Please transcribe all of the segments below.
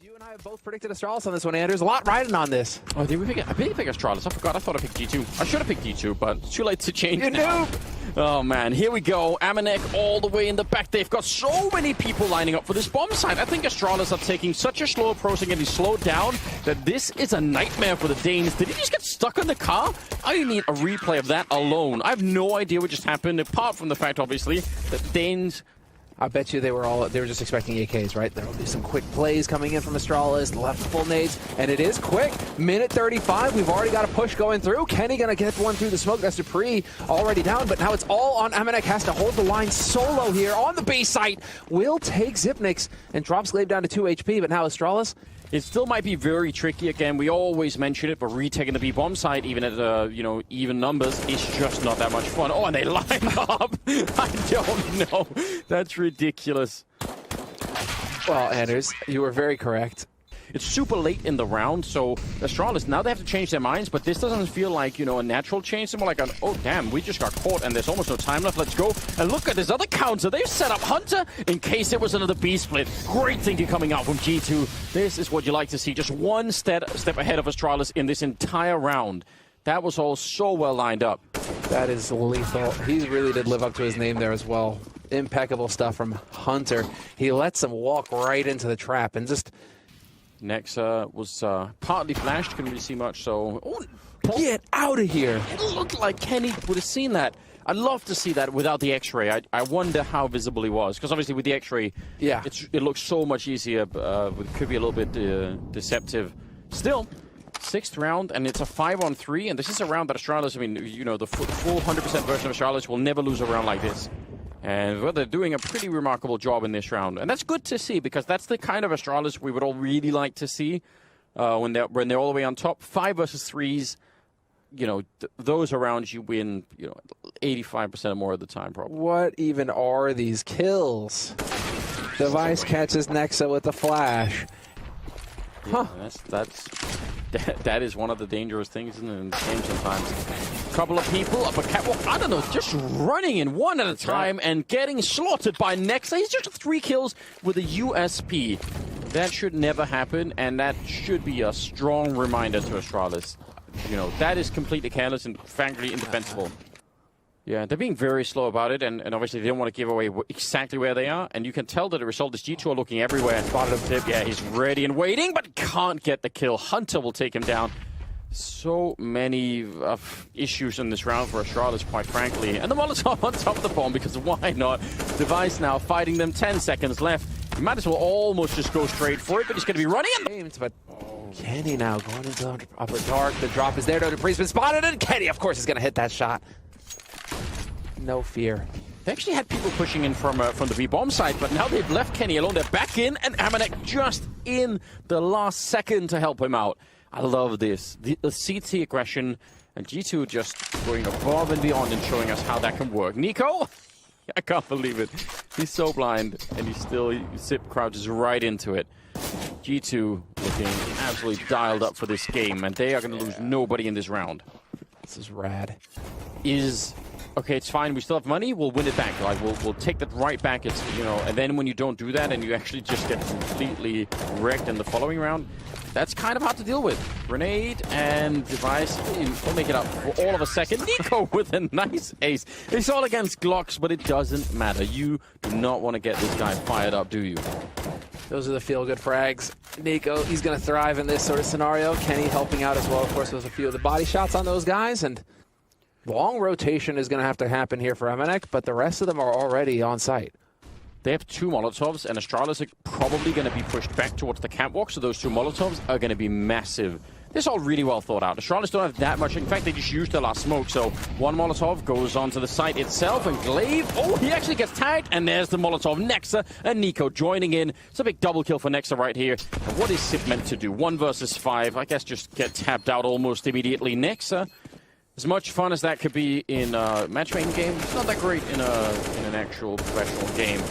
You and I have both predicted Astralis on this one, Anders. A lot riding on this. Oh, did we pick it? I did pick Astralis. I forgot. I thought I picked G2. I should have picked G2, but it's too late to change now. Oh, man. Here we go. Amanek all the way in the back. They've got so many people lining up for this bomb site. I think Astralis are taking such a slow approach and getting slowed down that this is a nightmare for the Danes. Did he just get stuck in the car? I need a replay of that alone. I have no idea what just happened, apart from the fact, obviously, that Danes... I bet you they were just expecting AKs, right? There will be some quick plays coming in from Astralis, left full nades, and it is quick. Minute 35, we've already got a push going through. Kenny gonna get one through the smoke. That's Dupree already down, but now it's all on Amanek. Has to hold the line solo here on the B site. Will take Zipnix and drops Glaive down to 2 HP, but now Astralis. It still might be very tricky. Again, we always mention it, but retaking the B bomb site, even at even numbers, is just not that much fun. Oh, and they line up. I don't know. That's ridiculous. Well, Anders, you were very correct. It's super late in the round, so Astralis, now they have to change their minds, but this doesn't feel like, a natural change. It's more like, oh, damn, we just got caught, and there's almost no time left. Let's go. And look at this other counter. They've set up Hunter in case it was another B split. Great thinking coming out from G2. This is what you like to see. Just one step ahead of Astralis in this entire round. That was all so well lined up. That is lethal. He really did live up to his name there as well. Impeccable stuff from Hunter. He lets him walk right into the trap and just... Nexa was partly flashed, couldn't really see much, so... Oh, get out of here! It looked like Kenny would have seen that. I'd love to see that without the X-ray. I wonder how visible he was, because obviously with the X-ray, yeah, it looks so much easier, it could be a little bit deceptive. Still, 6th round, and it's a 5-on-3, and this is a round that Astralis, the full 100% version of Astralis will never lose a round like this. And well, they're doing a pretty remarkable job in this round. And that's good to see, because that's the kind of Astralis we would all really like to see when they're all the way on top. 5 versus 3s, those rounds you win, 85% or more of the time, probably. What even are these kills? Device catches Nexa with the flash. Yeah, that is one of the dangerous things in the game sometimes. Couple of up a catwalk, I don't know, just running in one at a time and getting slaughtered by Nexa. He's just 3 kills with a USP. That should never happen, and that should be a strong reminder to Astralis. That is completely careless and frankly indefensible. Yeah, they're being very slow about it, and obviously they don't want to give away exactly where they are. And you can tell that the result is G2 are looking everywhere. Spotted him tip. Yeah, he's ready and waiting, but can't get the kill. Hunter will take him down. So many issues in this round for Astralis, quite frankly. And the Molotov on top of the bomb, because why not? Device now fighting them, 10 seconds left. You might as well almost just go straight for it, but he's going to be running in. But Kenny now going into the upper dark. The drop is there. Dupree's been spotted, and Kenny, of course, is going to hit that shot. No fear. They actually had people pushing in from the B-bomb side, but now they've left Kenny alone. They're back in, and Amanek just in the last second to help him out. I love this. The CT aggression, and G2 just going above and beyond and showing us how that can work. Nico? I can't believe it. He's so blind, and Zip crouches right into it. G2 looking absolutely dialed up for this game, and they are going to lose nobody in this round. This is rad. Okay, it's fine. We still have money. We'll win it back. Like we'll take that right back. It's and then when you don't do that and you actually just get completely wrecked in the following round, that's kind of hard to deal with. Grenade and Device will make it up for all of a second. Nico with a nice ace. It's all against Glocks, but it doesn't matter. You do not want to get this guy fired up, do you? Those are the feel-good frags. Nico, he's going to thrive in this sort of scenario. Kenny helping out as well, of course, with a few of the body shots on those guys, and long rotation is going to have to happen here for Amanek, but the rest of them are already on site. They have 2 Molotovs, and Astralis are probably going to be pushed back towards the catwalk, so those 2 Molotovs are going to be massive. This is all really well thought out. Astralis don't have that much. In fact, they just used their last smoke, so 1 Molotov goes onto the site itself, and Glaive, he actually gets tagged, and there's the Molotov. Nexa and Nico joining in. It's a big double kill for Nexa right here. And what is Sip meant to do? 1 versus 5. I guess just get tapped out almost immediately. Nexa, as much fun as that could be in a matchmaking game, it's not that great in an actual professional game.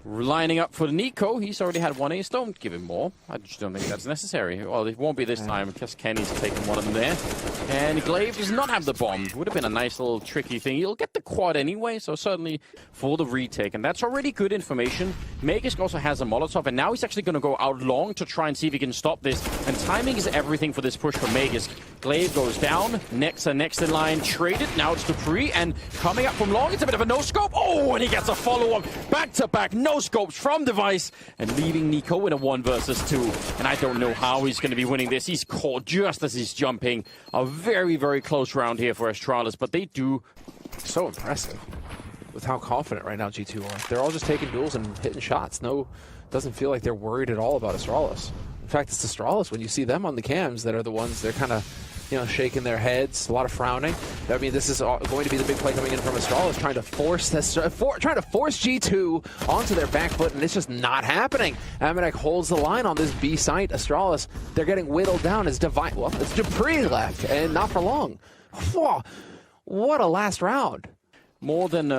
Lining up for Nico. He's already had one ace. Don't give him more. I just don't think that's necessary. Well, it won't be this time because Kenny's taken one of them there. And Glaive does not have the bomb. Would have been a nice little tricky thing. He'll get the quad anyway, so certainly for the retake. And that's already good information. Magisk also has a Molotov, and now he's actually going to go out long to try and see if he can stop this. And timing is everything for this push for Magisk. Glaive goes down. Next in line. Traded. Now it's Dupree. And coming up from long, it's a bit of a no-scope. Oh, and he gets a follow-up. Back-to-back no-scopes from Device. And leaving Nico in a 1 versus 2. And I don't know how he's going to be winning this. He's caught just as he's jumping. A very, very close round here for Astralis, but they do. So impressive with how confident right now G2 are. They're all just taking duels and hitting shots. No, doesn't feel like they're worried at all about Astralis. In fact, it's Astralis, when you see them on the cams, that are the ones they're kind of, you know, shaking their heads, a lot of frowning. I mean, this is going to be the big play coming in from Astralis, trying to force this, trying to force G2 onto their back foot, and it's just not happening. Amanek holds the line on this B site. Astralis, they're getting whittled down as Divine. Well, it's Dupree left, and not for long. Whoa, what a last round. More than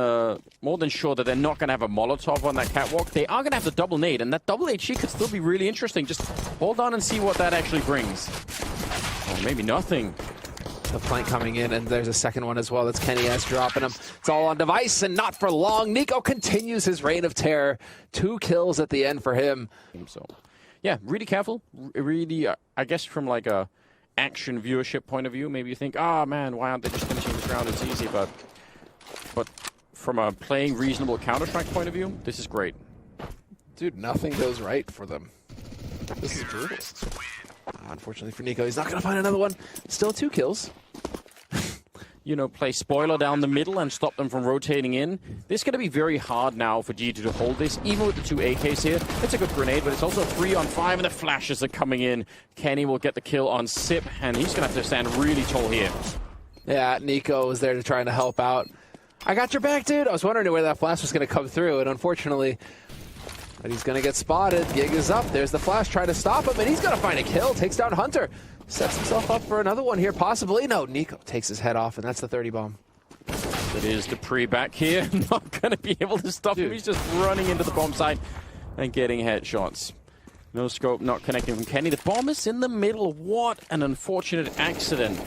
sure that they're not going to have a Molotov on that catwalk. They are going to have the double nade, and that double HE could still be really interesting. Just hold on and see what that actually brings. Oh, maybe nothing. The flank coming in, and there's a second one as well. That's Kenny S dropping him. It's all on Device, and not for long. Nico continues his reign of terror. 2 kills at the end for him. So, yeah, really careful. Really, I guess from like a action viewership point of view, maybe you think, ah, man, why aren't they just finishing this round? It's easy, but from a playing reasonable Counter-Strike point of view, this is great. Dude, nothing goes right for them. This is brutal. Unfortunately for Nico, he's not going to find another one. Still 2 kills. You know, play spoiler down the middle and stop them from rotating in. This is going to be very hard now for G2 to hold this, even with the 2 AKs here. It's a good grenade, but it's also 3 on 5, and the flashes are coming in. Kenny will get the kill on Sip, and he's going to have to stand really tall here. Yeah, Nico was there to try to help out. I got your back, dude. I was wondering where that flash was going to come through, and unfortunately, but he's going to get spotted. Gig is up. There's the flash. Try to stop him, and he's going to find a kill. Takes down Hunter. Sets himself up for another one here, possibly. No, Nico takes his head off, and that's the 30 bomb. It is Dupree back here. Not going to be able to stop him. He's just running into the bomb site and getting headshots. No scope, not connecting from Kenny. The bomb is in the middle. What an unfortunate accident.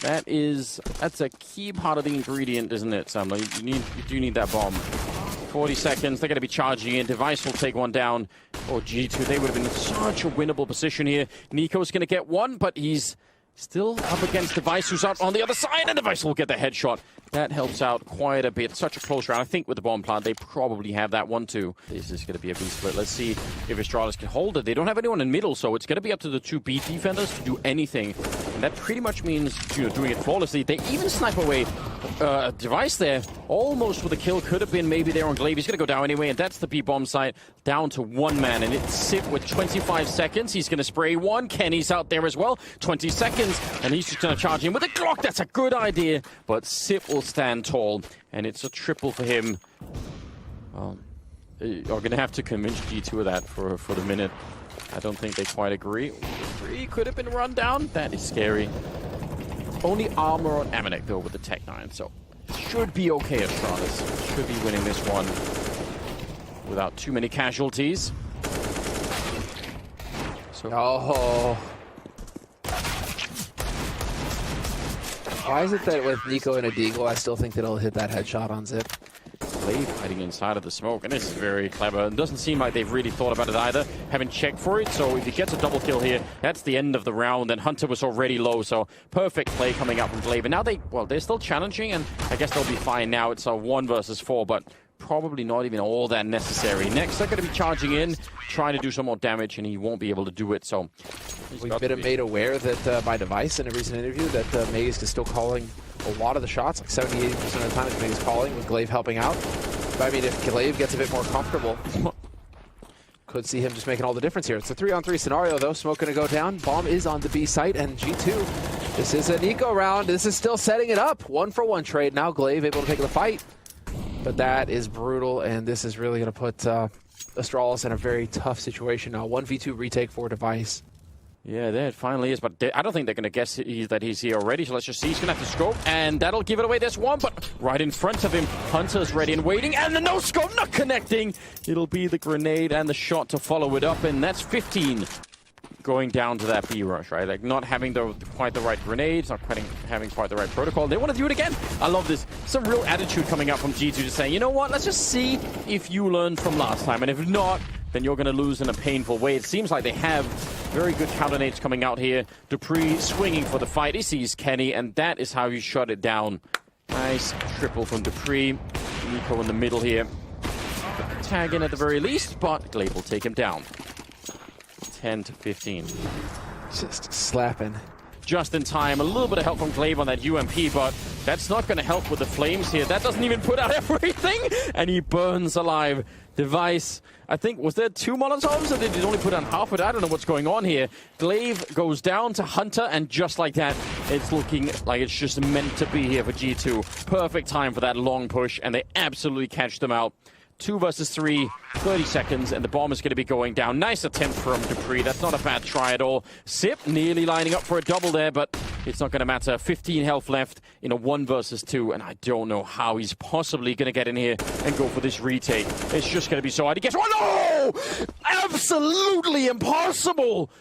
That's a key part of the ingredient, isn't it, Sam? You do need that bomb. 40 seconds, they're going to be charging in. Device will take one down. Or G2, they would have been in such a winnable position here. Nico's going to get one, but he's still up against Device, who's out on the other side, and Device will get the headshot. That helps out quite a bit. Such a close round. I think with the bomb plant, they probably have that one too. This is going to be a B split. Let's see if Astralis can hold it. They don't have anyone in middle, so it's going to be up to the 2 B defenders to do anything. And that pretty much means, you know, doing it flawlessly. They even snipe away Device there. Almost with a kill. Could have been maybe there on Glaive. He's going to go down anyway, and that's the B bomb site. Down to 1 man, and it's Sip with 25 seconds. He's going to spray one. Kenny's out there as well. 20 seconds, and he's just going to charge in with a Glock. That's a good idea, but Sip will stand tall, and it's a triple for him. Well, you're going to have to convince G2 of that for the minute. I don't think they quite agree. 3 could have been run down. That is scary. Only armor on Amanek, though, with the Tech 9, so should be okay. Astralis should be winning this one without too many casualties. So, oh. Why is it that with Nico and a Deagle, I still think that he'll hit that headshot on Zip? Glaive hiding inside of the smoke, and this is very clever. It doesn't seem like they've really thought about it either. Haven't checked for it, so if he gets a double kill here, that's the end of the round, and Hunter was already low, so perfect play coming out from Glaive. And now they're still challenging, and I guess they'll be fine now. It's a 1 versus 4, but probably not even all that necessary. Next, they're going to be charging in, trying to do some more damage, and he won't be able to do it, so... We've been made aware that by Device in a recent interview that Magisk is still calling a lot of the shots, like 70-80% of the time that Magisk calling, with Glaive helping out. But I mean, if Glaive gets a bit more comfortable, could see him just making all the difference here. It's a 3-on-3 scenario, though. Smoke going to go down. Bomb is on the B site, and G2, this is a Nico round. This is still setting it up. 1-for-1 trade. Now Glaive able to take the fight. But that is brutal, and this is really going to put Astralis in a very tough situation now. 1v2 retake for Device. Yeah, there it finally is, but I don't think they're going to guess that he's here already, so let's just see. He's going to have to scope, and that'll give it away. There's one, but right in front of him, Hunter's ready and waiting, and the no-scope not connecting. It'll be the grenade and the shot to follow it up, and that's 15 going down to that B-rush, right? Like, not having quite the right grenades, not quite having quite the right protocol. They want to do it again. I love this. Some real attitude coming out from G2 to say, you know what, let's just see if you learned from last time, and if not, then you're going to lose in a painful way. It seems like they have very good counter nades coming out here. Dupree swinging for the fight. He sees Kenny, and that is how you shut it down. Nice triple from Dupree. Nico in the middle here. Tag in at the very least, but Glaive will take him down. 10 to 15. Just slapping. Just in time. A little bit of help from Glaive on that UMP, but that's not going to help with the flames here. That doesn't even put out everything, and he burns alive. Device, I think, was there 2 Molotovs, or did he only put on half of it? I don't know what's going on here. Glaive goes down to Hunter, and just like that, it's looking like it's just meant to be here for G2. Perfect time for that long push, and they absolutely catch them out. 2 versus 3, 30 seconds, and the bomb is going to be going down. Nice attempt from Dupree. That's not a bad try at all. Sip nearly lining up for a double there, but it's not going to matter. 15 health left in a 1 versus 2, and I don't know how he's possibly going to get in here and go for this retake. It's just going to be so hard. He gets one. No! Absolutely impossible!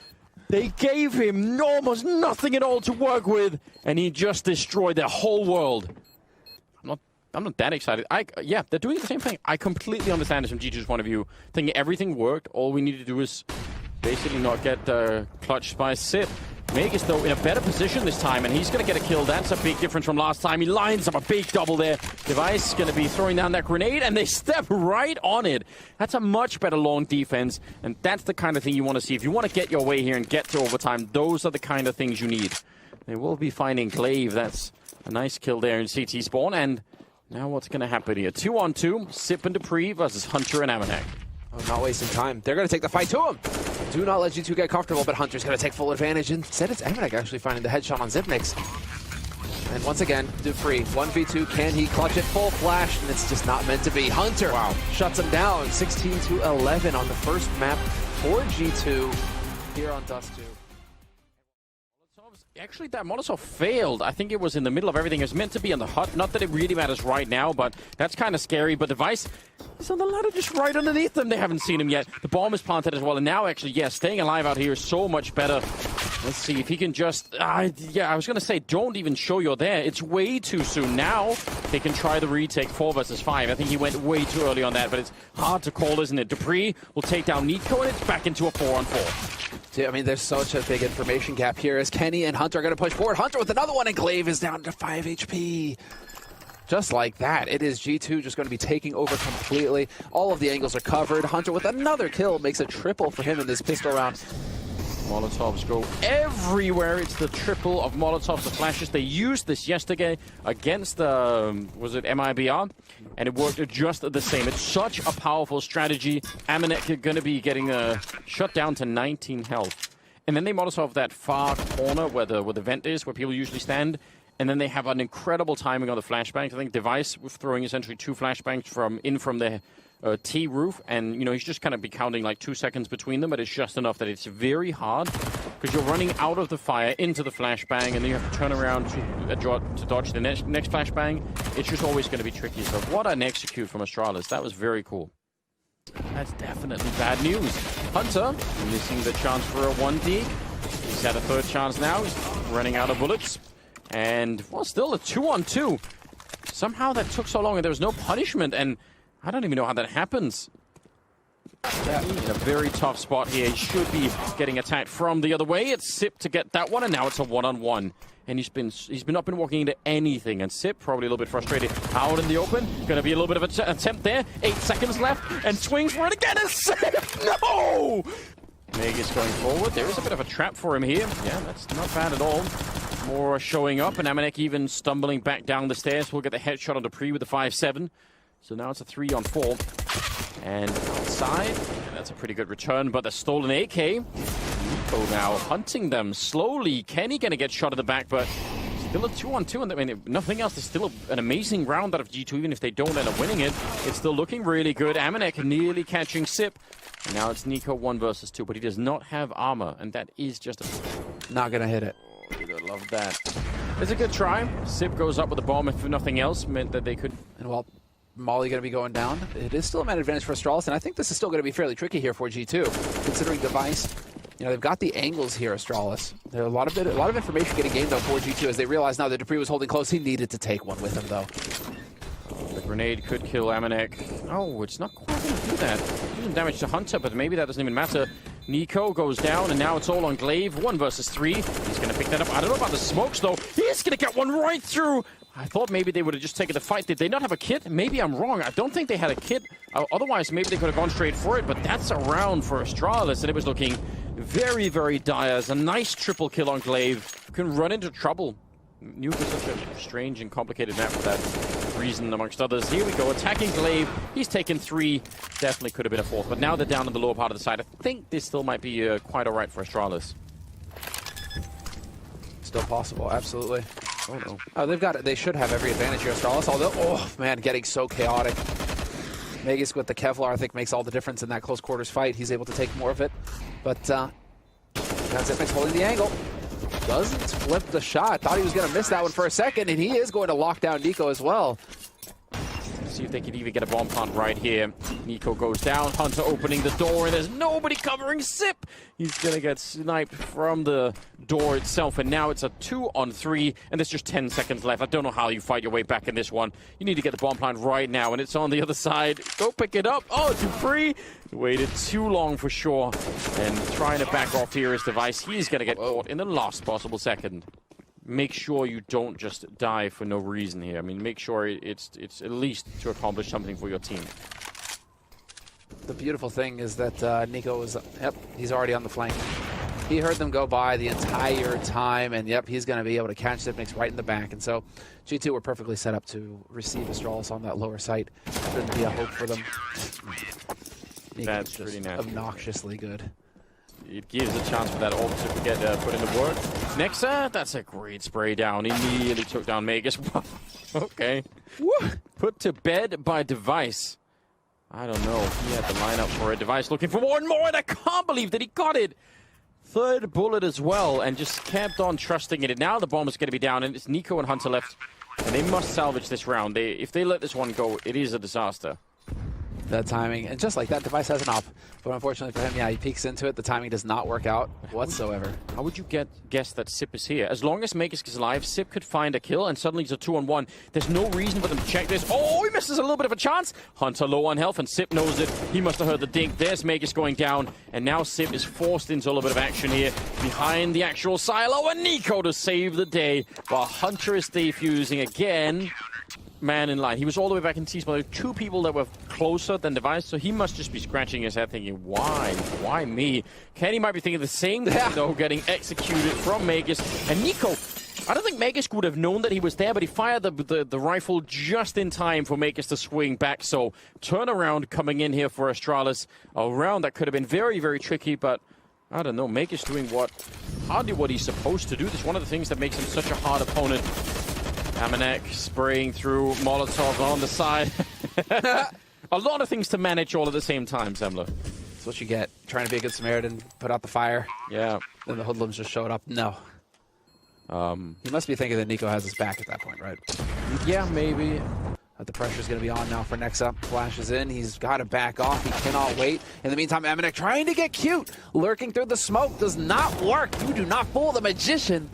They gave him almost nothing at all to work with, and he just destroyed their whole world. I'm not that excited. Yeah, they're doing the same thing. I completely understand this from G2's point of view. Thinking everything worked. All we need to do is basically not get clutched by Sip. Meg is, though, in a better position this time, and he's going to get a kill. That's a big difference from last time. He lines up a big double there. Device is going to be throwing down that grenade, and they step right on it. That's a much better long defense, and that's the kind of thing you want to see. If you want to get your way here and get to overtime, those are the kind of things you need. They will be finding Glaive. That's a nice kill there in CT spawn, and now what's going to happen here? 2-on-2, Sip and Dupree versus Hunter and Amanek. Oh, not wasting time. They're going to take the fight to him. Do not let G2 get comfortable, but Hunter's going to take full advantage. Instead, it's Amanek actually finding the headshot on Zipnix. And once again, Dupree, 1v2, can he clutch it? Full flash, and it's just not meant to be. Hunter shuts him down, 16-11 on the first map for G2 here on Dust 2. Actually, that Molotov failed. I think it was in the middle of everything. It was meant to be on the hut. Not that it really matters right now, but that's kind of scary. But Device is on the ladder just right underneath them. They haven't seen him yet. The bomb is planted as well. And now, actually, yeah, staying alive out here is so much better. Let's see if he can just... yeah, I was going to say, don't even show you're there. It's way too soon. Now, they can try the retake 4 versus 5. I think he went way too early on that, but it's hard to call, isn't it? Dupree will take down Nico, and it's back into a 4-on-4. I mean, there's such a big information gap here as Kenny and Hunter are going to push forward. Hunter with another one, and Glaive is down to 5 HP. Just like that, it is G2 just going to be taking over completely. All of the angles are covered. Hunter with another kill makes a triple for him in this pistol round. Molotovs go everywhere. It's the triple of Molotovs, the flashes. They used this yesterday against the, was it MIBR? And it worked just the same. It's such a powerful strategy. Amanek going to be getting shut down to 19 health. And then they Molotov that far corner where the vent is, where people usually stand. And then they have an incredible timing on the flashbangs. I think Device was throwing essentially 2 flashbangs from the T roof, and you know he's just kind of be counting like 2 seconds between them, but it's just enough that it's very hard because you're running out of the fire into the flashbang, and then you have to turn around to dodge the next flashbang. It's just always going to be tricky. So what an execute from Astralis. That was very cool. That's definitely bad news. Hunter missing the chance for a 1D. He's had a 3rd chance now. He's running out of bullets, and well, still a 2-on-2. Somehow that took so long, and there was no punishment, and I don't even know how that happens. Yeah, in a very tough spot here. He should be getting attacked from the other way. It's Sip to get that one, and now it's a 1-on-1. And he's not been walking into anything. And Sip probably a little bit frustrated. Out in the open. Going to be a little bit of an attempt there. 8 seconds left, and swings for it again. And Sip, no! Meg is going forward. There is a bit of a trap for him here. Yeah, that's not bad at all. More showing up, and Amanek even stumbling back down the stairs. We'll get the headshot on Dupree with the 5-7. So now it's a 3-on-4. And outside, and that's a pretty good return, but the stolen AK. Nico now hunting them slowly. Kenny going to get shot in the back, but Still a 2-on-2, and I mean, if nothing else, it's still an amazing round out of G2, even if they don't end up winning it. It's still looking really good. Amanek nearly catching Sip. And now it's Nico 1 versus 2, but he does not have armor, and that is just a... Not gonna hit it. I love that. It's a good try. Sip goes up with the bomb, if nothing else, meant that they could... And while Molly gonna be going down, it is still a man advantage for Astralis, and I think this is still gonna be fairly tricky here for G2, considering Device. You know, they've got the angles here, Astralis. There's a lot of information getting gained, though, for G2, as they realize now that Dupree was holding close. He needed to take one with him, though. The grenade could kill Amanek. Oh, it's not quite going to do that. Do some damage to Hunter, but maybe that doesn't even matter. Nico goes down, and now it's all on Glaive. 1 versus 3. He's going to pick that up. I don't know about the smokes, though. He's going to get one right through. I thought maybe they would have just taken the fight. Did they not have a kit? Maybe I'm wrong. I don't think they had a kit. Otherwise, maybe they could have gone straight for it, but that's a round for Astralis, and it was looking very, very dire. It's a nice triple kill on Glaive. Can run into trouble. Nuke is such a strange and complicated map for that reason, amongst others. Here we go, attacking Glaive. He's taken 3. Definitely could have been a 4th, but now they're down in the lower part of the side. I think this still might be quite all right for Astralis. Still possible, absolutely. Oh, no. Oh, they've got it. They should have every advantage here, Astralis. Although, oh man, getting so chaotic. Magus with the Kevlar, I think, makes all the difference in that close quarters fight. He's able to take more of it, but that's it. Holding the angle. Doesn't flip the shot. Thought he was going to miss that one for a second, and he is going to lock down Nico as well. See if they can even get a bomb plant right here. Nico goes down. Hunter opening the door, and there's nobody covering Sip. He's going to get sniped from the door itself, and now it's a 2-on-3, and there's just 10 seconds left. I don't know how you fight your way back in this one. You need to get the bomb plant right now, and it's on the other side. Go pick it up. Oh, Dupree waited too long for sure, and trying to back off here is Device. He's going to get caught in the last possible second. Make sure you don't just die for no reason here. I mean, make sure it's at least to accomplish something for your team. The beautiful thing is that Nico is, yep, he's already on the flank. He heard them go by the entire time, and yep, he's going to be able to catch Zipnix right in the back. And so G2 were perfectly set up to receive Astralis on that lower site. Shouldn't be a hope for them. That's pretty nasty. Obnoxiously good. It gives a chance for that ult to get put into work. Nexa, that's a great spray down. He nearly took down Magus. Okay. Woo. Put to bed by Device. I don't know. He had the lineup for a Device looking for one more, and I can't believe that he got it. 3rd bullet as well, and just kept on trusting it. And now the bomb is going to be down, and it's Nico and Hunter left. And they must salvage this round. If they let this one go, it is a disaster. That timing, and just like that, Device has an op. But unfortunately for him, yeah, he peeks into it. The timing does not work out whatsoever. How would you guess that Sip is here? As long as Magus is alive, Sip could find a kill, and suddenly it's a 2-on-1. There's no reason for them to check this. Oh, he misses a little bit of a chance. Hunter low on health, and Sip knows it. He must have heard the dink. There's Magus going down, and now Sip is forced into a little bit of action here behind the actual silo, and Nico to save the day, while Hunter is defusing again. Man in line. He was all the way back in T-spot. There were 2 people that were closer than Device, so he must just be scratching his head thinking, why? Why me? Kenny might be thinking the same thing, though, getting executed from Magus. And Nico, I don't think Magus would have known that he was there, but he fired the rifle just in time for Magus to swing back. So turnaround coming in here for Astralis. A round that could have been very, very tricky, but I don't know. Magus doing hardly what he's supposed to do. That's one of the things that makes him such a hard opponent. Amanek spraying through Molotov on the side. A lot of things to manage all at the same time, Semler. That's what you get. Trying to be a good Samaritan, put out the fire. Yeah. Then the hoodlums just showed up. No. He must be thinking that Nico has his back at that point, right? Yeah, maybe. The pressure's going to be on now for Nexa. Flashes in. He's got to back off. He cannot wait. In the meantime, Amanek trying to get cute. Lurking through the smoke does not work. You do not fool the magician.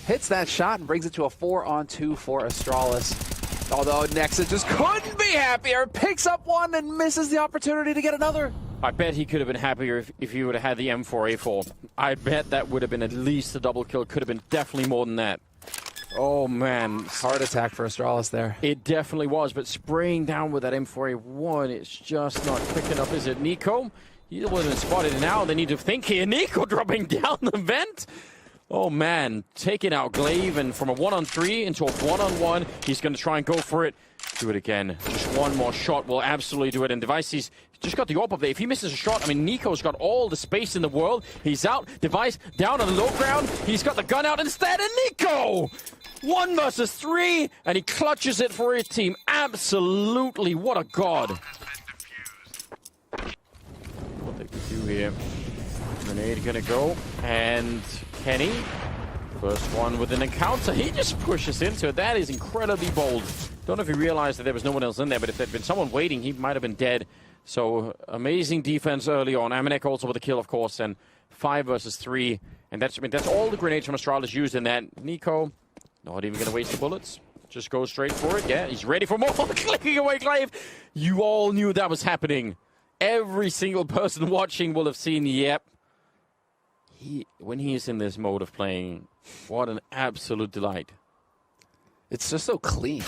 Hits that shot and brings it to a 4-on-2 for Astralis. Although Nexa just couldn't be happier. Picks up one and misses the opportunity to get another. I bet he could have been happier if he would have had the M4A4. I bet that would have been at least a double kill. Could have been definitely more than that. Oh, man. Heart attack for Astralis there. It definitely was, but spraying down with that M4A1, it's just not quick enough, is it? Nico, he wasn't spotted. Now they need to think here. Nico dropping down the vent. Oh, man, taking out Glaive, and from a 1-on-3 into a 1-on-1, he's going to try and go for it. Do it again. Just one more shot will absolutely do it. And Device, he's just got the AWP up there. If he misses a shot, I mean, Nico's got all the space in the world. He's out. Device down on the low ground. He's got the gun out instead, and Nico 1 versus 3, and he clutches it for his team. Absolutely, what a god. What they can do here. Grenade gonna go, and Kenny, first one with an encounter. He just pushes into it. That is incredibly bold. Don't know if he realized that there was no one else in there, but if there'd been someone waiting, he might have been dead. So, amazing defense early on. Amanek also with a kill, of course, and 5 versus 3. And that's all the grenades from Astralis used in that. Nico, not even going to waste the bullets. Just go straight for it. Yeah, he's ready for more. Clicking away, Glaive. You all knew that was happening. Every single person watching will have seen, yep. When he is in this mode of playing, what an absolute delight. It's just so clean.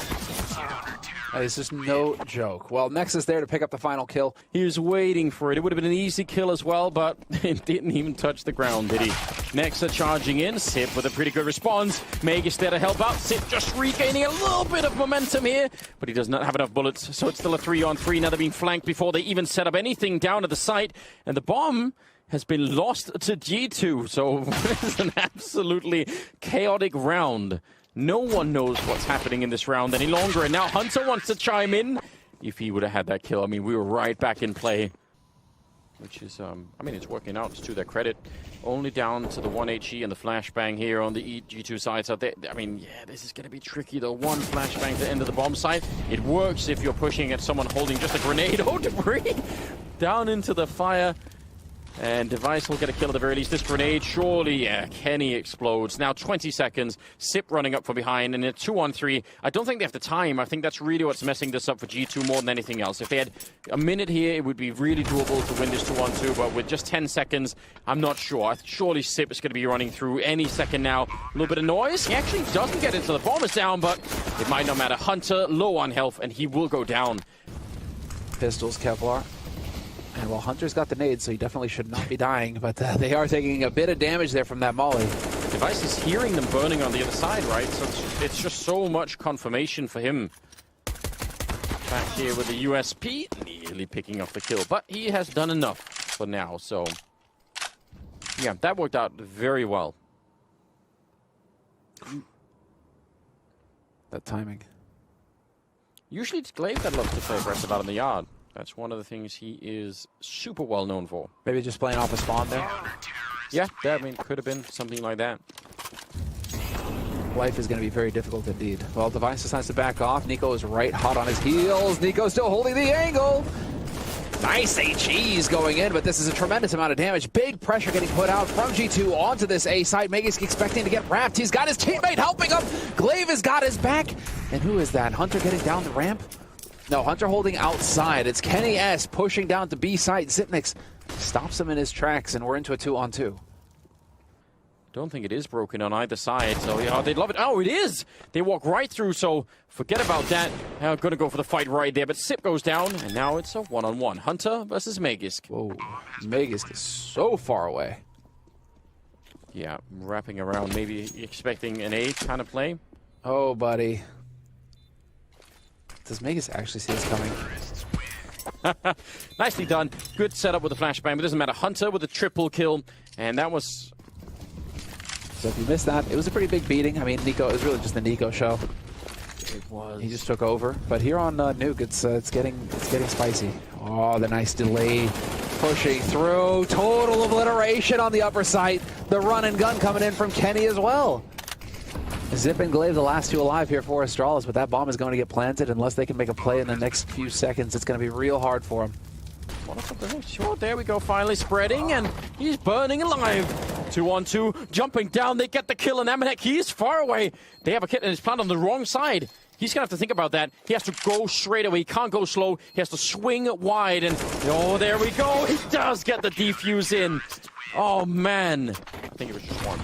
It's just no joke. Well, Nex is there to pick up the final kill. He was waiting for it. It would have been an easy kill as well, but it didn't even touch the ground, did he? Nexa charging in. Sip with a pretty good response. Magus there to help out. Sip just regaining a little bit of momentum here, but he does not have enough bullets, so it's still a 3-on-3. Now they're being flanked before they even set up anything down at the site, and the bomb has been lost to G2, so it's an absolutely chaotic round. No one knows what's happening in this round any longer, and now Hunter wants to chime in. If he would have had that kill, I mean, we were right back in play. Which is, I mean, it's working out, it's to their credit. Only down to the 1 HE and the flashbang here on the G2 side. So I mean, yeah, this is going to be tricky. The one flashbang to end of the bomb site. It works if you're pushing at someone holding just a grenade. Oh, debris! Down into the fire. And Device will get a kill at the very least. This grenade, surely, yeah, Kenny explodes. Now 20 seconds, Sip running up from behind, and a 2-on-3. I don't think they have the time. I think that's really what's messing this up for G2 more than anything else. If they had a minute here, it would be really doable to win this 2-on-2, but with just 10 seconds, I'm not sure. Surely Sip is going to be running through any second now. A little bit of noise. He actually doesn't get it, so the bomb is down, but it might not matter. Hunter, low on health, and he will go down. Pistols, Kevlar. And well, Hunter's got the nades, so he definitely should not be dying, but they are taking a bit of damage there from that molly. Device is hearing them burning on the other side, right? So it's just so much confirmation for him. Back here with the USP, nearly picking up the kill, but he has done enough for now, so yeah, that worked out very well. That timing. Usually it's Glaive that loves to play aggressive out in the yard. That's one of the things he is super well known for. Maybe just playing off a spawn there? Yeah, I mean, could have been something like that. Life is going to be very difficult indeed. Well, Device decides to back off. Nico is right hot on his heels. Nico still holding the angle. Nice HEs going in, but this is a tremendous amount of damage. Big pressure getting put out from G2 onto this A site. Magus expecting to get wrapped. He's got his teammate helping him. Glaive has got his back. And who is that? Hunter getting down the ramp? No, Hunter holding outside. It's Kenny S pushing down to B site. Zipnix stops him in his tracks, and we're into a 2-on-2. Don't think it is broken on either side, so yeah, they'd love it. Oh, it is! They walk right through, so forget about that. Gonna go for the fight right there, but Sip goes down, and now it's a 1-on-1. Hunter versus Magisk. Whoa, Magisk is so far away. Yeah, wrapping around, maybe expecting an A kind of play. Oh, buddy. Does Magus actually see this coming? Nicely done. Good setup with the flashbang, but it doesn't matter. Hunter with a triple kill, and that was... So if you missed that, it was a pretty big beating. I mean, Nico, it was really just the Nico show. It was. He just took over. But here on Nuke, it's getting spicy. Oh, the nice delay. Pushing through. Total obliteration on the upper site. The run and gun coming in from Kenny as well. Zip and Glaive, the last two alive here for Astralis, but that bomb is going to get planted unless they can make a play in the next few seconds. It's going to be real hard for them. Sure, there we go, finally spreading, and he's burning alive. 2-on-2, jumping down, they get the kill, and Amanek, he's far away. They have a kit and it's planted on the wrong side. He's going to have to think about that. He has to go straight away. He can't go slow. He has to swing wide, and oh, there we go. He does get the defuse in. Oh, man. I think it was just one.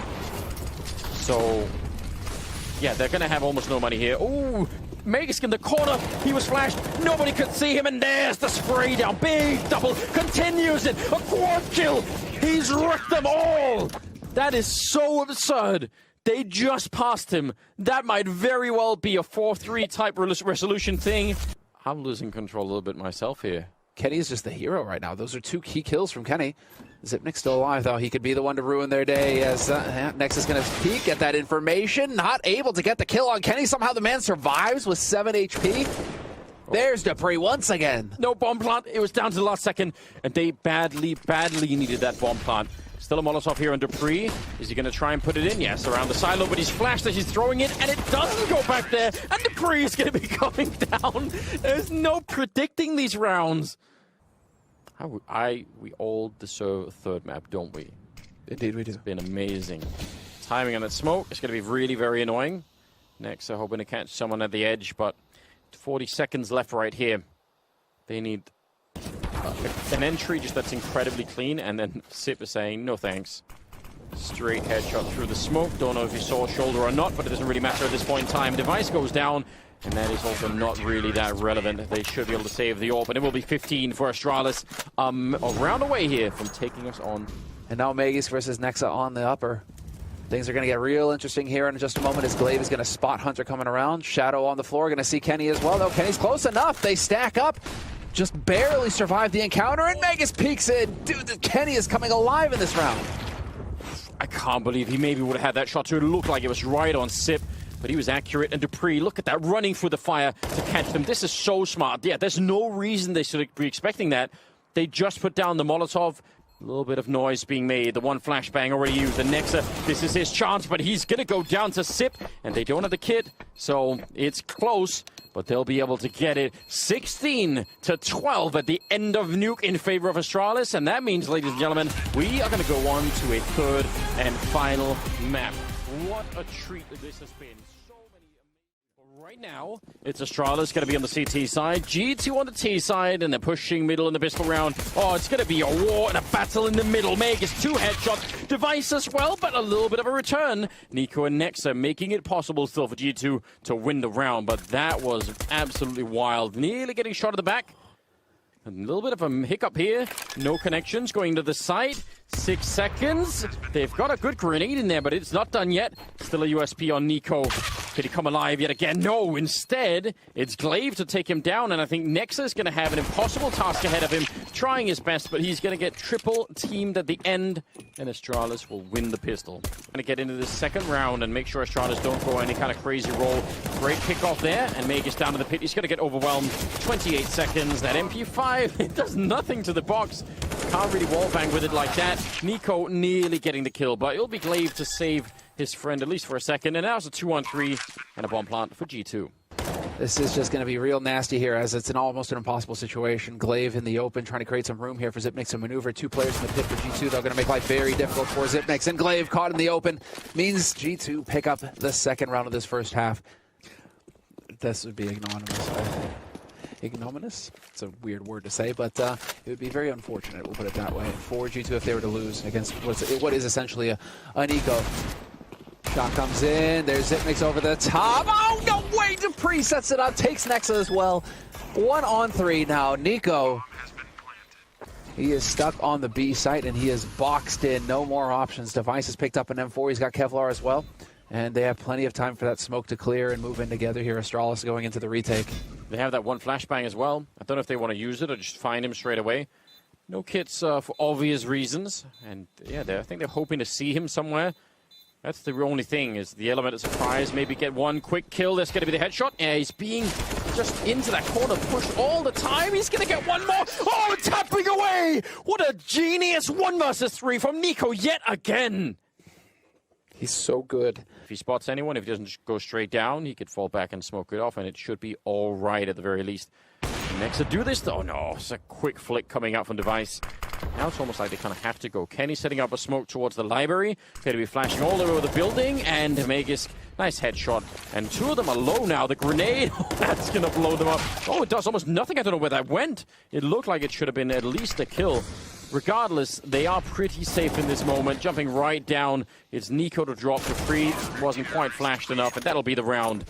So... yeah, they're going to have almost no money here. Ooh, Magus in the corner. He was flashed. Nobody could see him, and there's the spray down. Big double. Continues it. A quad kill. He's wrecked them all. That is so absurd. They just passed him. That might very well be a 4-3 type resolution thing. I'm losing control a little bit myself here. Kenny is just the hero right now. Those are 2 key kills from Kenny. Zipnik's still alive, though. He could be the one to ruin their day as Nexus going to peek at that information. Not able to get the kill on Kenny. Somehow the man survives with 7 HP. There's Dupree once again. No bomb plant. It was down to the last second, and they badly needed that bomb plant. Still a Molotov here on Dupree. Is he going to try and put it in? Yes, around the silo, but he's flashed as he's throwing it, and it doesn't go back there. And Dupree is going to be going down. There's no predicting these rounds. We all deserve a third map, don't we? Indeed we do. It's been amazing. Timing on that smoke is going to be really very annoying. Next, they're hoping to catch someone at the edge, but 40 seconds left right here. They need an entry just that's incredibly clean, and then Sip is saying, no thanks. Straight headshot through the smoke. Don't know if he saw shoulder or not, but it doesn't really matter at this point in time. Device goes down, and that is also not really that relevant. They should be able to save the AWP, and it will be 15 for Astralis. A round away here from taking us on. And now Magisk versus Nexa on the upper. Things are going to get real interesting here in just a moment as Glaive is going to spot Hunter coming around. Shadow on the floor, going to see Kenny as well, though. Kenny's close enough. They stack up. Just barely survived the encounter, and Magisk peeks in. Dude, Kenny is coming alive in this round. I can't believe he maybe would have had that shot too. It looked like it was right on Sip, but he was accurate. And Dupree, look at that, running through the fire to catch them. This is so smart. Yeah, there's no reason they should be expecting that. They just put down the Molotov. A little bit of noise being made. The one flashbang already used. The Nexa, this is his chance, but he's going to go down to Sip, and they don't have the kit, so it's close, but they'll be able to get it. 16-12 at the end of Nuke in favor of Astralis, and that means, ladies and gentlemen, we are going to go on to a third and final map. What a treat this has been. So many amazing... Right now, it's Astralis going to be on the CT side, G2 on the T side, and they're pushing middle in the pistol round. Oh, it's going to be a war and a battle in the middle. Meg is 2 headshots, Device as well, but a little bit of a return. Nico and Nexa making it possible still for G2 to win the round, but that was absolutely wild. Nearly getting shot at the back. A little bit of a hiccup here. No connections going to the side. 6 seconds. They've got a good grenade in there, but it's not done yet. Still a USP on Nico. Could he come alive yet again? No, instead, it's Glaive to take him down, and I think Nexa is going to have an impossible task ahead of him, trying his best, but he's going to get triple teamed at the end, and Astralis will win the pistol. Going to get into the second round and make sure Astralis don't go any kind of crazy roll. Great kickoff there, and Magisk down to the pit. He's going to get overwhelmed. 28 seconds. That MP5, it does nothing to the box. Can't really wallbang with it like that. Nico nearly getting the kill, but it'll be Glaive to save his friend at least for a second. And now it's a 2-on-3 and a bomb plant for G2. This is just going to be real nasty here as it's almost an impossible situation. Glaive in the open trying to create some room here for Zipnik to maneuver. 2 players in the pit for G2. They're going to make life very difficult for Zipnik. And Glaive caught in the open means G2 pick up the second round of this first half. This would be ignominious. Ignominious? It's a weird word to say, but it would be very unfortunate, we'll put it that way, for G2 if they were to lose against what is essentially an eco. Shot comes in, there's Zipnik's over the top. Oh, no way! Dupree sets it up, takes Nexa as well. 1-on-3 now. Nico, he is stuck on the B site, and he is boxed in. No more options. Device has picked up an M4. He's got Kevlar as well. And they have plenty of time for that smoke to clear and move in together here. Astralis going into the retake. They have that one flashbang as well. I don't know if they want to use it or just find him straight away. No kits for obvious reasons. And yeah, I think they're hoping to see him somewhere. That's the only thing, is the element of surprise. Maybe get one quick kill. That's going to be the headshot. Yeah, he's being just into that corner, pushed all the time. He's going to get one more. Oh, tapping away! What a genius 1 versus 3 from Nico yet again. He's so good. If he spots anyone, if he doesn't go straight down, he could fall back and smoke it off, and it should be all right at the very least. Nexa do this, though. No, it's a quick flick coming out from Device. Now it's almost like they kind of have to go. Kenny setting up a smoke towards the library. Going to be flashing all over the building, and Magisk, nice headshot. And 2 of them are low now. The grenade, that's going to blow them up. Oh, it does almost nothing. I don't know where that went. It looked like it should have been at least a kill. Regardless, they are pretty safe in this moment. Jumping right down, it's Nico to drop the free. Wasn't quite flashed enough, and that'll be the round.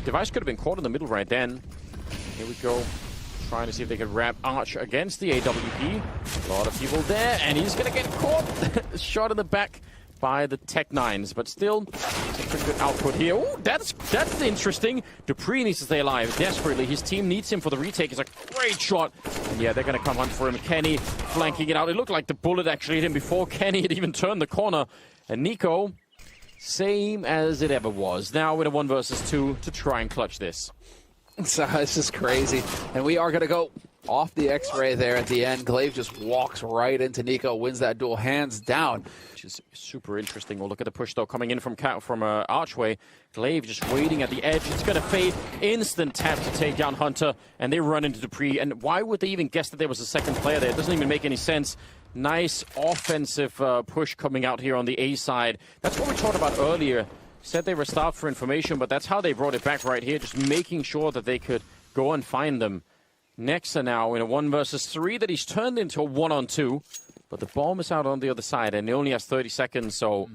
Device could have been caught in the middle right then. Here we go. Trying to see if they can wrap Arch against the AWP. A lot of people there, and he's going to get caught. Shot in the back. by the Tech-9s, but still, it's a pretty good output here. Oh, that's interesting. Dupree needs to stay alive desperately. His team needs him for the retake. It's a great shot. And yeah, they're going to come hunt for him. Kenny flanking it out. It looked like the bullet actually hit him before Kenny had even turned the corner. And Nico, same as it ever was. Now in a 1 versus 2 to try and clutch this. So it's just crazy. And we are going to go off the X-ray there at the end. Glaive just walks right into Nico, wins that duel hands down. Which is super interesting. We'll look at the push, though, coming in from Archway. Glaive just waiting at the edge. It's going to fade. Instant tap to take down Hunter, and they run into Dupree. And why would they even guess that there was a second player there? It doesn't even make any sense. Nice offensive push coming out here on the A side. That's what we talked about earlier. Said they were starved for information, but that's how they brought it back right here, just making sure that they could go and find them. Nexa now in a 1 versus 3 that he's turned into a 1-on-2, but the bomb is out on the other side, and he only has 30 seconds, so...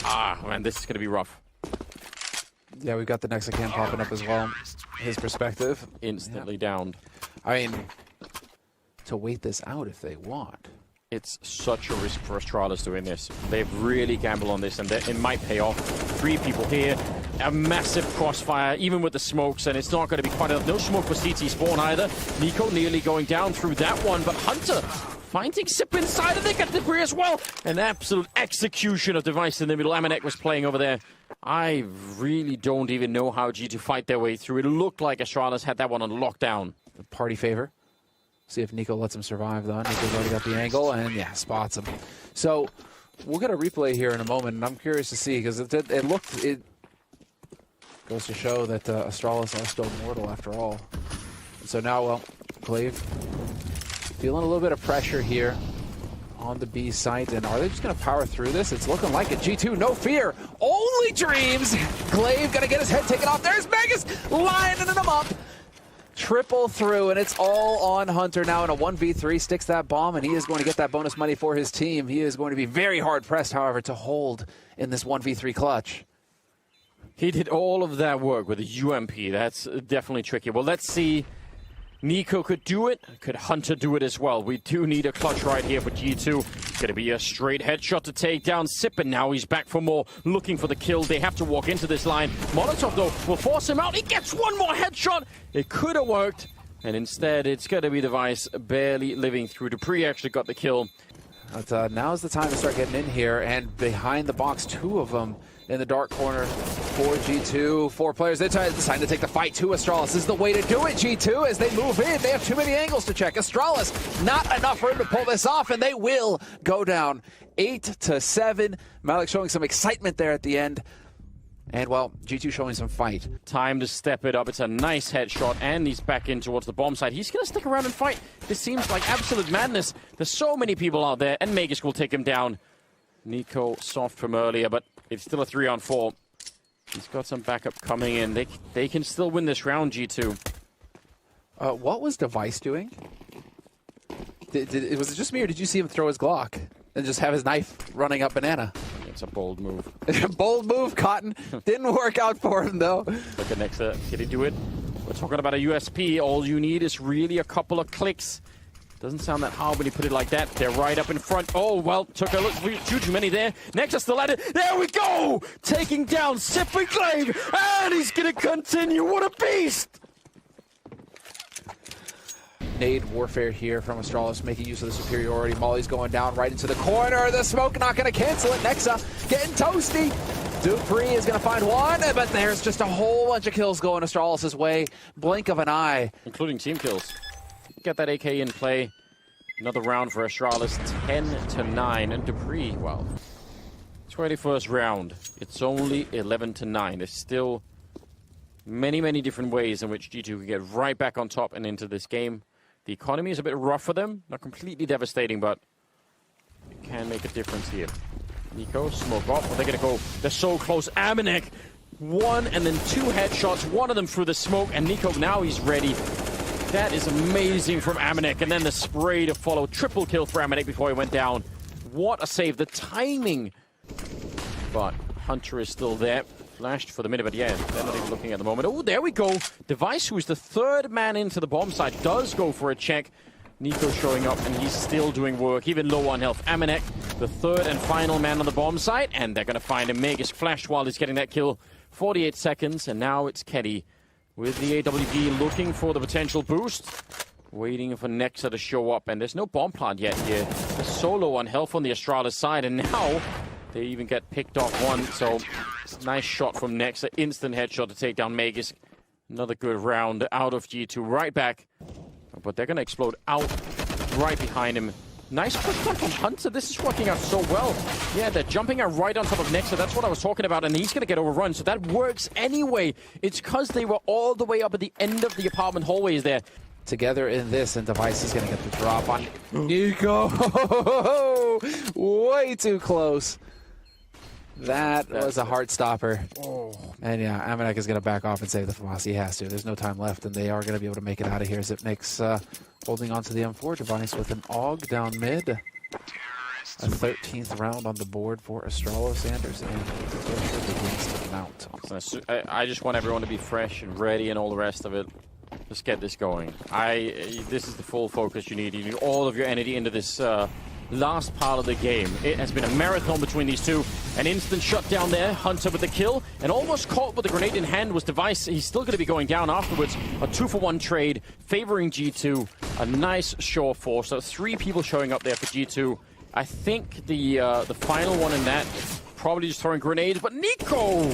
man, this is going to be rough. Yeah, we've got the Nexa cam popping up as well. His perspective. Instantly downed. I mean, to wait this out if they want. It's such a risk for Astralis doing this. They've really gambled on this, and it might pay off. 3 people here, a massive crossfire, even with the smokes, and it's not going to be quite enough. No smoke for CT spawn either. Nico nearly going down through that one, but Hunter finding Sip inside, and they get Debris as well. An absolute execution of Device in the middle. Amanek was playing over there. I really don't even know how G2 fight their way through. It looked like Astralis had that one on lockdown. The party favor. See if Nico lets him survive, though. Nico's already got the angle, and yeah, spots him. So we'll get a replay here in a moment, and I'm curious to see, because it goes to show that Astralis are still mortal after all. And so now, well, Glaive feeling a little bit of pressure here on the B site, and are they just going to power through this? It's looking like it. G2, no fear, only dreams. Glaive going to get his head taken off. There's Magus lining him up. Triple through, and it's all on Hunter now in a 1v3. Sticks that bomb, and he is going to get that bonus money for his team. He is going to be very hard-pressed, however, to hold in this 1v3 clutch. He did all of that work with a UMP. That's definitely tricky. Well, let's see. Nico could do it. Could Hunter do it as well? We do need a clutch right here for G2. It's going to be a straight headshot to take down Sip, and now he's back for more, looking for the kill. They have to walk into this line. Molotov, though, will force him out. He gets one more headshot. It could have worked, and instead it's going to be Device barely living through. Dupree actually got the kill. But now's the time to start getting in here, and behind the box, 2 of them in the dark corner for G2. 4 players. They decide to take the fight to Astralis. This is the way to do it, G2, as they move in. They have too many angles to check. Astralis, not enough room to pull this off, and they will go down 8-7. Malik showing some excitement there at the end. And, well, G2 showing some fight. Time to step it up. It's a nice headshot, and he's back in towards the bomb side. He's going to stick around and fight. This seems like absolute madness. There's so many people out there, and Magus will take him down. Nico soft from earlier, but it's still a 3-on-4. He's got some backup coming in. They can still win this round, G2. What was Device doing? Was it just me, or did you see him throw his Glock and just have his knife running up banana? It's a bold move. Bold move, Cotton. Didn't work out for him, though. Look at Nexa. Can he do it? We're talking about a USP. All you need is really a couple of clicks. Doesn't sound that hard when you put it like that. They're right up in front. Oh, well, took a look. Too many there. Nexa still at it. There we go! Taking down Sip and Glaive. And he's going to continue. What a beast! Nade warfare here from Astralis, making use of the superiority. Molly's going down right into the corner. The smoke not going to cancel it. Nexa getting toasty. Dupree is going to find one, but there's just a whole bunch of kills going Astralis' way. Blink of an eye. Including team kills. Get that AK in play. Another round for Astralis, 10-9. And Dupree, well, 21st round. It's only 11-9. There's still many, many different ways in which G2 can get right back on top and into this game. The economy is a bit rough for them. Not completely devastating, but it can make a difference here. Nico, smoke off. Well, they're going to go. They're so close. Amanek, 1 and then 2 headshots. One of them through the smoke. And Nico, now he's ready. That is amazing from Amanek. And then the spray to follow. Triple kill for Amanek before he went down. What a save. The timing. But Hunter is still there. Flashed for the minute, but yeah, they're not even looking at the moment. Oh, there we go. Device, who is the 3rd man into the bomb site, does go for a check. Nico showing up, and he's still doing work, even low on health. Amanek, the third and final man on the bomb site, and they're going to find him. Magisk flashed while he's getting that kill. 48 seconds, and now it's Kenny with the AWP looking for the potential boost. Waiting for Nexa to show up, and there's no bomb plant yet here. They're so low on health on the Astralis side, and now they even get picked off one. So, nice shot from Nexa. Instant headshot to take down Magisk. Another good round out of G2. Right back. But they're going to explode out right behind him. Nice push from Hunter. This is working out so well. Yeah, they're jumping out right on top of Nexa. That's what I was talking about. And he's going to get overrun. So that works anyway. It's because they were all the way up at the end of the apartment hallways there. Together in this, and Device is going to get the drop on Nico. Way too close. That was a heart stopper. Oh. And yeah, Amanek is going to back off and save the FAMAS. He has to. There's no time left, and they are going to be able to make it out of here. Zipnik's holding on to the M4 Device with an AUG down mid. A 13th round on the board for Astralis, Anders, and begins to mount. I just want everyone to be fresh and ready and all the rest of it. Let's get this going. This is the full focus you need. You need all of your energy into this last part of the game. It has been a marathon between these two. An instant shutdown there. Hunter with the kill. And almost caught with the grenade in hand was Device. He's still going to be going down afterwards. A 2-for-1 trade favoring G2. A nice sure force. So 3 people showing up there for G2. I think the final one in that, probably just throwing grenades. But Nico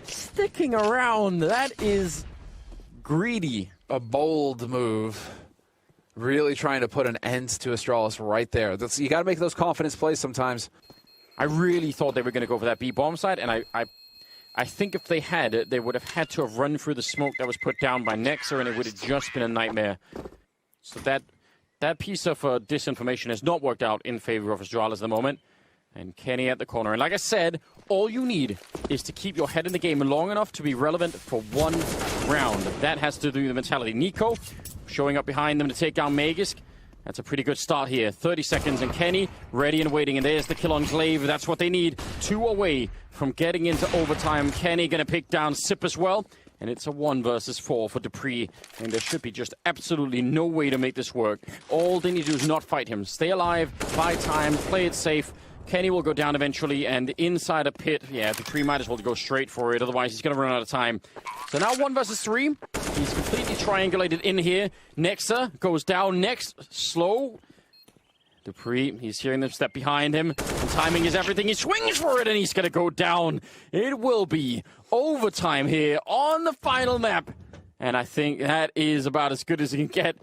sticking around. That is greedy. A bold move. Really trying to put an end to Astralis right there. You got to make those confidence plays sometimes. I really thought they were going to go for that B bomb side, and I think if they had it, they would have had to have run through the smoke that was put down by Nexa, and it would have just been a nightmare. So that piece of disinformation has not worked out in favor of Astralis at the moment. And Kenny at the corner. And like I said, all you need is to keep your head in the game long enough to be relevant for one round. That has to do with the mentality. Nico showing up behind them to take down Magisk. That's a pretty good start here. 30 seconds, and Kenny ready and waiting. And there's the kill on Glaive. That's what they need. 2 away from getting into overtime. Kenny going to pick down Sip as well. And it's a 1 versus 4 for Dupree. And there should be just absolutely no way to make this work. All they need to do is not fight him. Stay alive, buy time, play it safe. Kenny will go down eventually, and inside a pit, yeah, Dupree might as well go straight for it, otherwise he's going to run out of time. So now 1 versus 3. He's completely triangulated in here. Nexa goes down next, slow. Dupree, he's hearing them step behind him, and timing is everything. He swings for it, and he's going to go down. It will be overtime here on the final map, and I think that is about as good as he can get.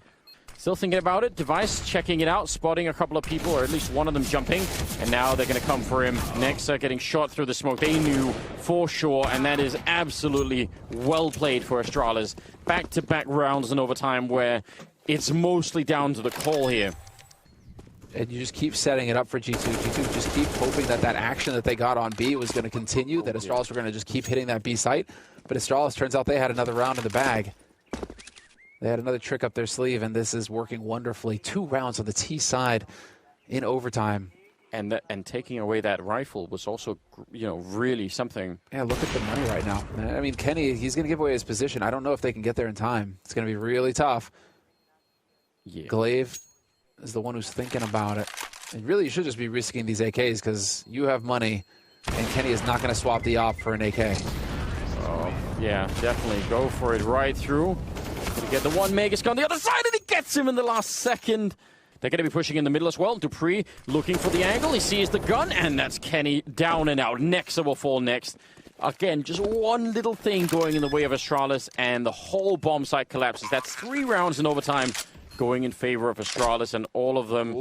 Still thinking about it. Device checking it out, spotting a couple of people, or at least one of them jumping. And now they're going to come for him. Nexa getting shot through the smoke. They knew for sure, and that is absolutely well played for Astralis. Back-to-back rounds in overtime where it's mostly down to the call here. And you just keep setting it up for G2. G2 just keep hoping that that action that they got on B was going to continue, that Astralis were going to just keep hitting that B site. But Astralis, turns out they had another round in the bag. They had another trick up their sleeve, and this is working wonderfully. 2 rounds on the T side in overtime. And taking away that rifle was also, really something. Yeah, look at the money right now. I mean, Kenny, he's going to give away his position. I don't know if they can get there in time. It's going to be really tough. Yeah. Glaive is the one who's thinking about it. And really, you should just be risking these AKs because you have money, and Kenny is not going to swap the op for an AK. Oh, yeah, definitely. Go for it right through. Gonna get the one Magisk on the other side, and he gets him in the last second. They're going to be pushing in the middle as well. Dupree looking for the angle. He sees the gun, and that's Kenny down and out. Nexa will fall next. Again, just one little thing going in the way of Astralis, and the whole bomb site collapses. That's 3 rounds in overtime going in favor of Astralis, and all of them...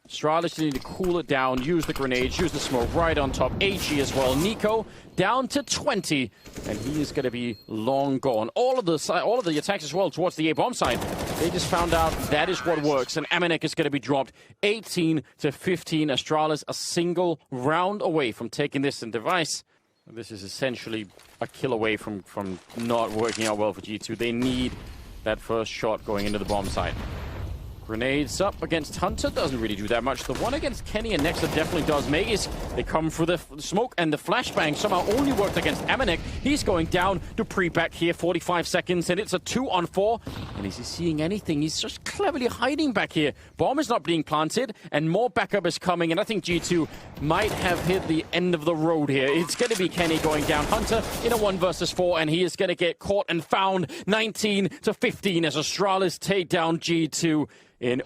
Astralis need to cool it down, use the grenades, use the smoke right on top. HE as well. Nico down to 20, and he is going to be long gone. All of the attacks as well towards the A bomb side. They just found out that is what works, and Amanek is going to be dropped 18 to 15. Astralis a single round away from taking this in Device. This is essentially a kill away from not working out well for G2. They need that first shot going into the bomb site. Grenades up against Hunter doesn't really do that much. The one against Kenny and Nexa definitely does. Maze, they come through the smoke, and the flashbang somehow only worked against Amanek. He's going down. Dupree back here, 45 seconds, and it's a 2-on-4. And is he seeing anything? He's just cleverly hiding back here. Bomb is not being planted, and more backup is coming, and I think G2 might have hit the end of the road here. It's going to be Kenny going down. Hunter in a 1 versus 4, and he is going to get caught and found. 19-15 as Astralis take down G2.